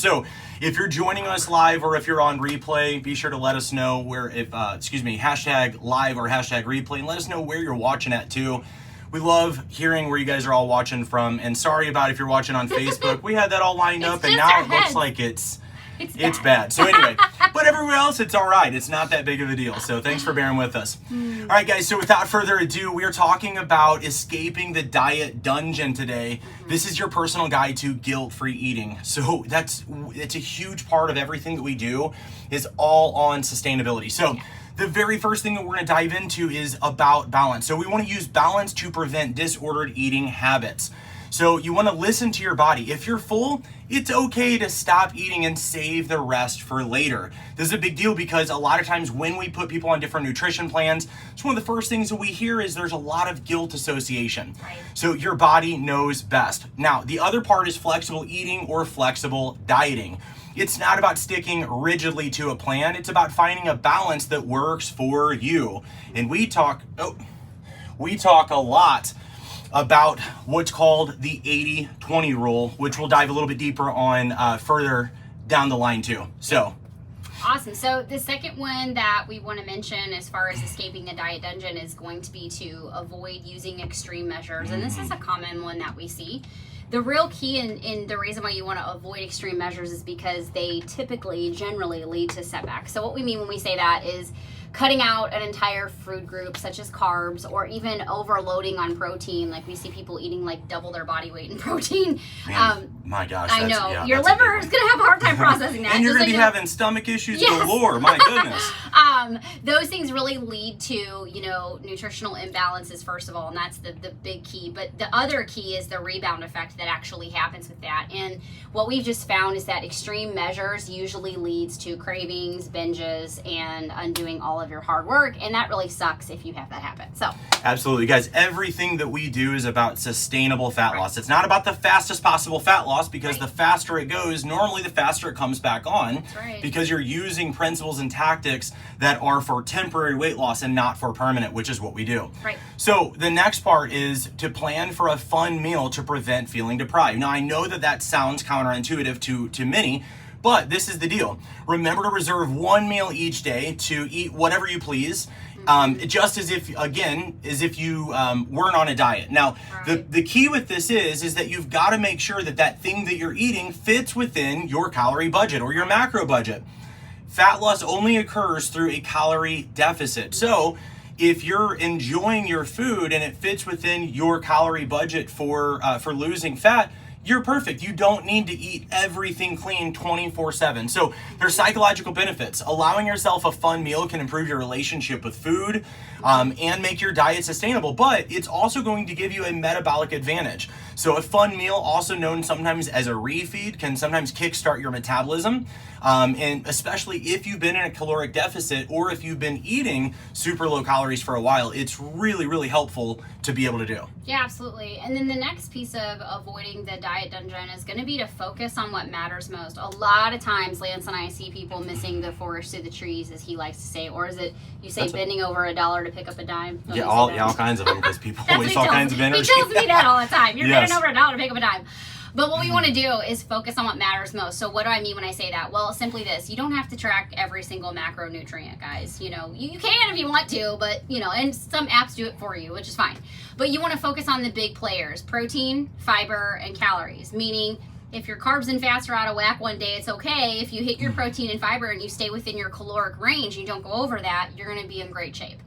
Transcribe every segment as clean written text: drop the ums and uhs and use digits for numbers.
So if you're joining us live or if you're on replay, be sure to let us know where, hashtag live or hashtag replay, and let us know where you're watching at too. We love hearing where you guys are all watching from, and sorry about if you're watching on Facebook. We had that all lined up, and now it looks like it's bad. So anyway, but everywhere else, it's all right. It's not that big of a deal. So thanks for bearing with us. All right, guys. So without further ado, we are talking about escaping the diet dungeon today. This is your personal guide to guilt-free eating. So it's a huge part of everything that we do is all on sustainability. So the very first thing that we're going to dive into is about balance. So we want to use balance to prevent disordered eating habits. So you want to listen to your body. If you're full, it's okay to stop eating and save the rest for later. This is a big deal because a lot of times when we put people on different nutrition plans, it's one of the first things that we hear is there's a lot of guilt association. Right. So your body knows best. Now, the other part is flexible eating or flexible dieting. It's not about sticking rigidly to a plan. It's about finding a balance that works for you. And we talk a lot about what's called the 80-20 rule, which we'll dive a little bit deeper on further down the line too. So awesome. So the second one that we want to mention as far as escaping the diet dungeon is going to be to avoid using extreme measures. And this is a common one that we see. The real key and the reason why you want to avoid extreme measures is because they generally lead to setbacks. So what we mean when we say that is cutting out an entire food group such as carbs, or even overloading on protein. Like we see people eating like double their body weight in protein. Man, my gosh. I know. Your liver is going to have a hard time processing that. And you're going to be having stomach issues galore. My goodness. Those things really lead to, nutritional imbalances, first of all, and that's the big key. But the other key is the rebound effect that actually happens with that. And what we've just found is that extreme measures usually leads to cravings, binges, and undoing all of your hard work, and that really sucks if you have that happen. So absolutely, guys, everything that we do is about sustainable fat loss. It's not about the fastest possible fat loss, because the faster it goes, normally the faster it comes back on. Because you're using principles and tactics that are for temporary weight loss and not for permanent, which is what we do. So the next part is to plan for a fun meal to prevent feeling deprived. Now, I know that sounds counterintuitive to many, but this is the deal. Remember to reserve one meal each day to eat whatever you please, just as if you weren't on a diet. Now, the key with this is that you've got to make sure that thing that you're eating fits within your calorie budget or your macro budget. Fat loss only occurs through a calorie deficit. So if you're enjoying your food and it fits within your calorie budget for losing fat, you're perfect. You don't need to eat everything clean 24/7. So there's psychological benefits. Allowing yourself a fun meal can improve your relationship with food and make your diet sustainable, but it's also going to give you a metabolic advantage. So a fun meal, also known sometimes as a refeed, can sometimes kickstart your metabolism. And especially if you've been in a caloric deficit or if you've been eating super low calories for a while, it's really, really helpful to be able to do. Yeah, absolutely. And then the next piece of avoiding the diet dungeon is going to be to focus on what matters most. A lot of times, Lance and I see people missing the forest through the trees, as he likes to say, or is it you say bending over a dollar to pick up a dime? Yeah, all kinds of them, because people waste all kinds of energy. He tells me that all the time. You're bending over a dollar to pick up a dime. But what we want to do is focus on what matters most. So what do I mean when I say that? Well, simply this. You don't have to track every single macronutrient, guys. You can if you want to, but, and some apps do it for you, which is fine. But you want to focus on the big players: protein, fiber, and calories. Meaning, if your carbs and fats are out of whack one day, it's okay. If you hit your protein and fiber and you stay within your caloric range, you don't go over that, you're going to be in great shape.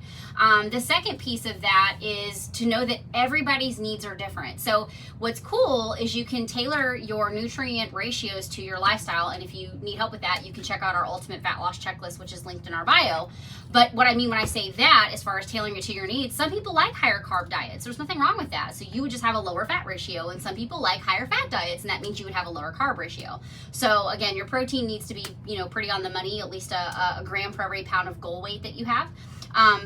The second piece of that is to know that everybody's needs are different. So what's cool is you can tailor your nutrient ratios to your lifestyle. And if you need help with that, you can check out our ultimate fat loss checklist, which is linked in our bio. But what I mean when I say that, as far as tailoring it to your needs, some people like higher carb diets. There's nothing wrong with that. So you would just have a lower fat ratio, and some people like higher fat diets, and that means you would have a lower carb ratio. So again, your protein needs to be, pretty on the money, at least a gram for every pound of goal weight that you have.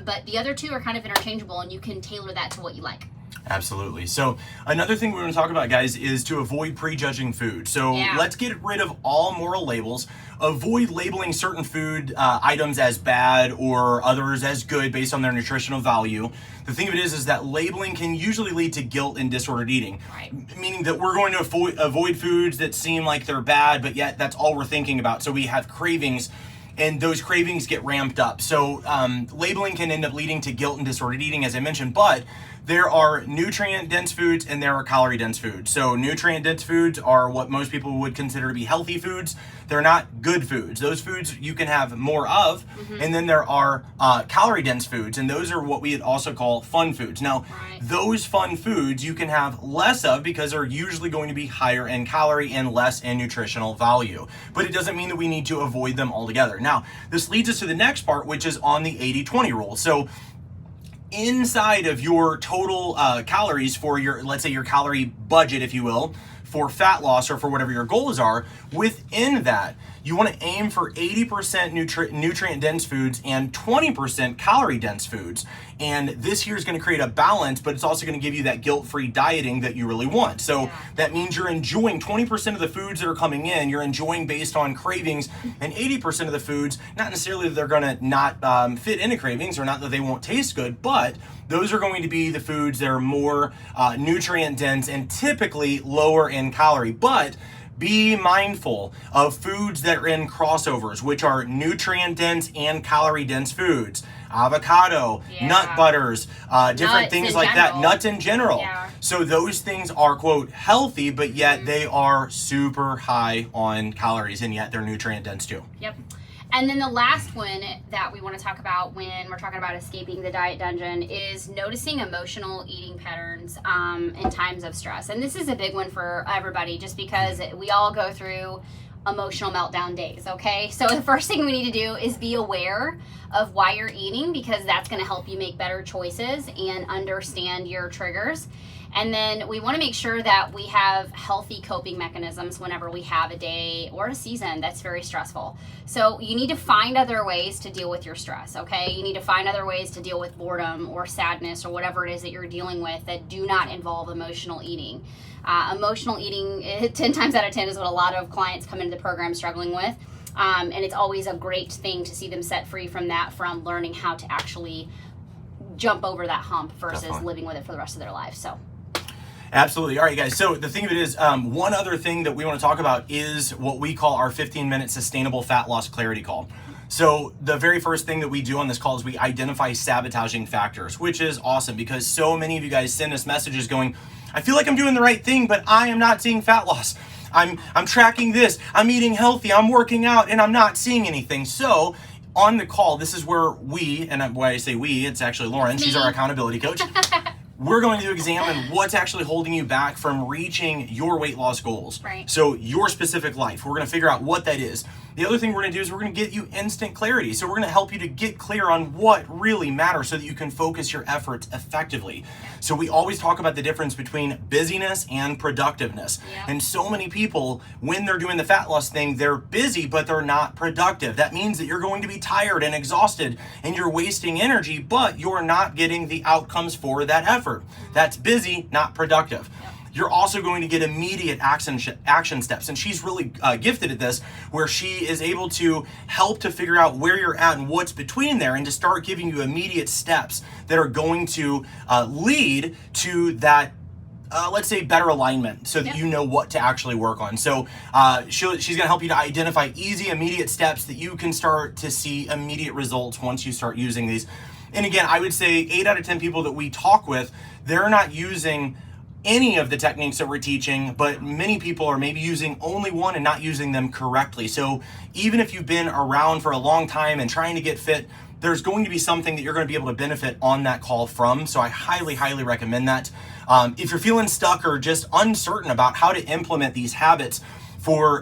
But the other two are kind of interchangeable, and you can tailor that to what you like. Absolutely. So another thing we want to talk about, guys, is to avoid prejudging food. So let's get rid of all moral labels. Avoid labeling certain food items as bad or others as good based on their nutritional value. The thing of it is that labeling can usually lead to guilt and disordered eating. Right. Meaning that we're going to avoid foods that seem like they're bad, but yet that's all we're thinking about. So we have cravings, and those cravings get ramped up. So labeling can end up leading to guilt and disordered eating, as I mentioned, but there are nutrient-dense foods and there are calorie-dense foods. So nutrient-dense foods are what most people would consider to be healthy foods. They're not good foods. Those foods you can have more of. And then there are calorie-dense foods, and those are what we also call fun foods. Now, those fun foods you can have less of because they're usually going to be higher in calorie and less in nutritional value. But it doesn't mean that we need to avoid them altogether. Now, this leads us to the next part, which is on the 80-20 rule. So inside of your total calories for your, let's say your calorie budget, if you will, for fat loss or for whatever your goals are, within that, you want to aim for 80% nutrient-dense foods and 20% calorie-dense foods. And this here is going to create a balance, but it's also going to give you that guilt-free dieting that you really want. So that means you're enjoying 20% of the foods that are coming in, you're enjoying based on cravings, and 80% of the foods, not necessarily that they're going to not fit into cravings or not that they won't taste good, but those are going to be the foods that are more nutrient-dense and typically lower in calorie. But be mindful of foods that are in crossovers, which are nutrient-dense and calorie-dense foods. Avocado, nut butters, different things like that. Nuts in general. So those things are, quote, healthy, but yet they are super high on calories, and yet they're nutrient-dense too. Yep. And then the last one that we want to talk about when we're talking about escaping the diet dungeon is noticing emotional eating patterns in times of stress. And this is a big one for everybody just because we all go through emotional meltdown days, okay? So the first thing we need to do is be aware of why you're eating, because that's going to help you make better choices and understand your triggers. And then we want to make sure that we have healthy coping mechanisms whenever we have a day or a season that's very stressful. So you need to find other ways to deal with your stress, okay? You need to find other ways to deal with boredom or sadness or whatever it is that you're dealing with that do not involve emotional eating. Emotional eating, 10 times out of 10, is what a lot of clients come into the program struggling with. And it's always a great thing to see them set free from that, from learning how to actually jump over that hump versus living with it for the rest of their life. So. Absolutely. All right, guys. So the thing of it is, one other thing that we want to talk about is what we call our 15-minute sustainable fat loss clarity call. So the very first thing that we do on this call is we identify sabotaging factors, which is awesome because so many of you guys send us messages going, I feel like I'm doing the right thing, but I am not seeing fat loss. I'm tracking this. I'm eating healthy. I'm working out, and I'm not seeing anything. So on the call, this is where we, and when I say we, it's actually Lauren. She's our accountability coach. We're going to examine what's actually holding you back from reaching your weight loss goals. Right. So your specific life. We're going to figure out what that is. The other thing we're going to do is we're going to get you instant clarity. So we're going to help you to get clear on what really matters so that you can focus your efforts effectively. So we always talk about the difference between busyness and productiveness. Yep. And so many people, when they're doing the fat loss thing, they're busy, but they're not productive. That means that you're going to be tired and exhausted and you're wasting energy, but you're not getting the outcomes for that effort. That's busy, not productive. Yep. You're also going to get immediate action steps. And she's really gifted at this, where she is able to help to figure out where you're at and what's between there and to start giving you immediate steps that are going to lead to that, let's say, better alignment so that you know what to actually work on. So she's going to help you to identify easy, immediate steps that you can start to see immediate results once you start using these. And again, I would say 8 out of 10 people that we talk with, they're not using any of the techniques that we're teaching, but many people are maybe using only one and not using them correctly. So even if you've been around for a long time and trying to get fit, there's going to be something that you're going to be able to benefit on that call from. So I highly, highly recommend that. If you're feeling stuck or just uncertain about how to implement these habits for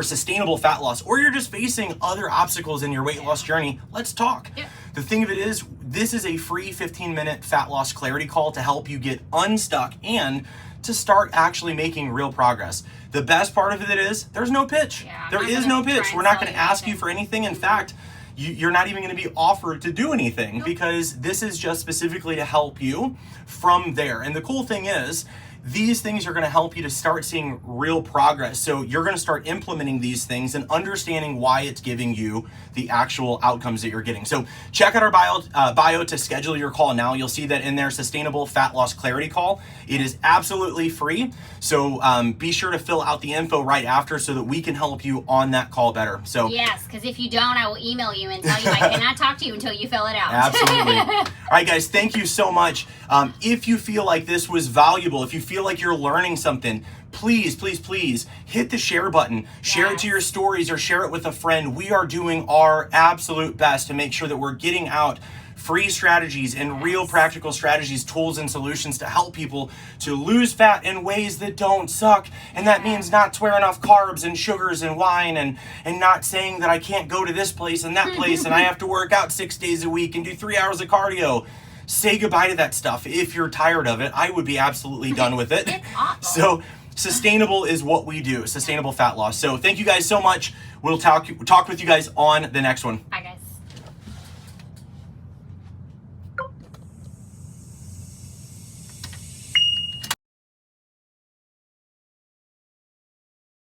sustainable fat loss, or you're just facing other obstacles in your weight loss journey, let's talk. Yeah. The thing of it is, this is a free 15-minute fat loss clarity call to help you get unstuck and to start actually making real progress. The best part of it is there's no pitch. Yeah, there is no pitch. We're not going to ask you for anything. In fact, you're not even going to be offered to do anything because this is just specifically to help you from there. And the cool thing is, these things are going to help you to start seeing real progress. So you're going to start implementing these things and understanding why it's giving you the actual outcomes that you're getting. So check out our bio to schedule your call now. You'll see that in there, Sustainable Fat Loss Clarity Call. It is absolutely free. So be sure to fill out the info right after so that we can help you on that call better. So yes, because if you don't, I will email you and tell you I cannot talk to you until you fill it out. Absolutely. All right, guys, thank you so much. If you feel like this was valuable, if you feel like you're learning something, please, please, please hit the share button. Share it to your stories or share it with a friend. We are doing our absolute best to make sure that we're getting out free strategies and real practical strategies, tools, and solutions to help people to lose fat in ways that don't suck. And that means not swearing off carbs and sugars and wine and not saying that I can't go to this place and that place and I have to work out 6 days a week and do 3 hours of cardio. Say goodbye to that stuff. If you're tired of it, I would be absolutely done with it. It's awful. So sustainable is what we do, sustainable fat loss. So thank you guys so much. We'll talk with you guys on the next one. Bye, guys.